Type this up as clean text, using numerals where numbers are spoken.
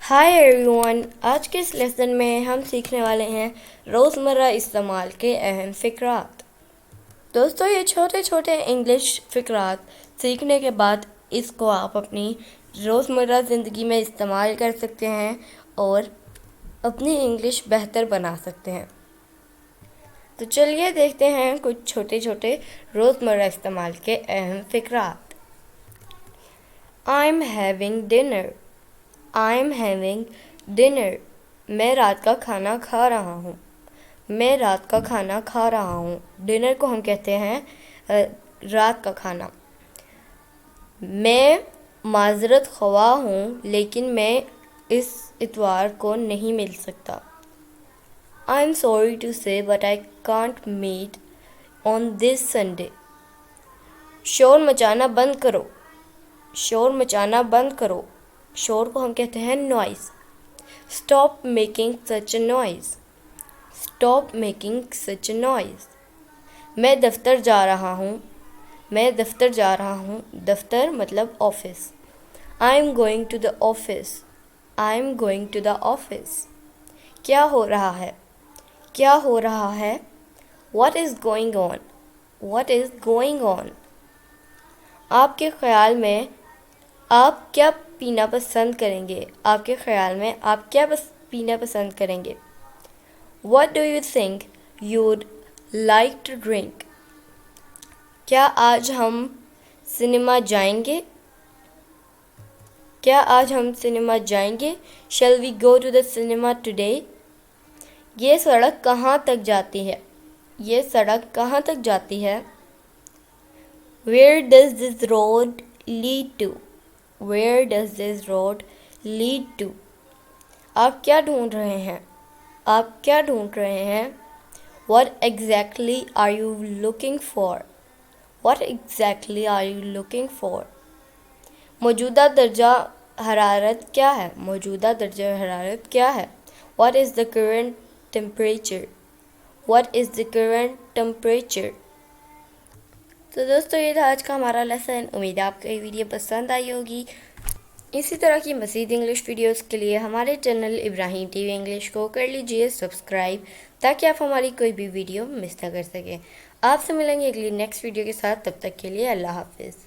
Hi everyone, आज के इस लेसन में हम सीखने वाले हैं रोज़मर्रा इस्तेमाल के अहम फ़िक्रात। दोस्तों, ये छोटे छोटे इंग्लिश फ़िक्रात सीखने के बाद इसको आप अपनी रोज़मर्रा ज़िंदगी में इस्तेमाल कर सकते हैं और अपनी इंग्लिश बेहतर बना सकते हैं। तो चलिए देखते हैं कुछ छोटे छोटे रोज़मर्रा इस्तेमाल के अहम फ़िक्रात। I'm having dinner. I'm having dinner. मैं रात का खाना खा रहा हूँ। मैं रात का खाना खा रहा हूँ। डिनर को हम कहते हैं रात का खाना। मैं माज़रत ख्वाह हूँ, लेकिन मैं इस इतवार को नहीं मिल सकता। I'm sorry to say, but I can't meet on this Sunday. शोर मचाना बंद करो। शोर मचाना बंद करो। शोर को हम कहते हैं नॉइज़। स्टॉप मेकिंग सच अ नॉइज़। स्टॉप मेकिंग सच अ नॉइज़। मैं दफ्तर जा रहा हूँ। मैं दफ्तर जा रहा हूँ। दफ्तर मतलब office. I am going to the office. I am going to the office. क्या हो रहा है? क्या हो रहा है? What is going on? What is going on? आपके ख्याल में आप क्या पीना पसंद करेंगे? आपके ख्याल में आप क्या पीना पसंद करेंगे? What do you think you'd like to drink? क्या आज हम सिनेमा जाएंगे? क्या आज हम सिनेमा जाएंगे? Shall we go to the cinema today? ये सड़क कहाँ तक जाती है? ये सड़क कहाँ तक जाती है? Where does this road lead to? Where does this road lead to? आप क्या ढूंढ रहे हैं? आप क्या ढूंढ रहे हैं? What exactly are you looking for? What exactly are you looking for? मौजूदा दर्जा हरारत क्या है? मौजूदा दर्जा हरारत क्या है? What is the current temperature? What is the current temperature? तो दोस्तों, ये था आज का हमारा लेसन। उम्मीद है आपको ये वीडियो पसंद आई होगी। इसी तरह की मज़ीद इंग्लिश वीडियोस के लिए हमारे चैनल इब्राहिम टीवी इंग्लिश को कर लीजिए सब्सक्राइब, ताकि आप हमारी कोई भी वीडियो मिस ना कर सकें। आपसे मिलेंगे अगली नेक्स्ट वीडियो के साथ। तब तक के लिए अल्लाह हाफिज़।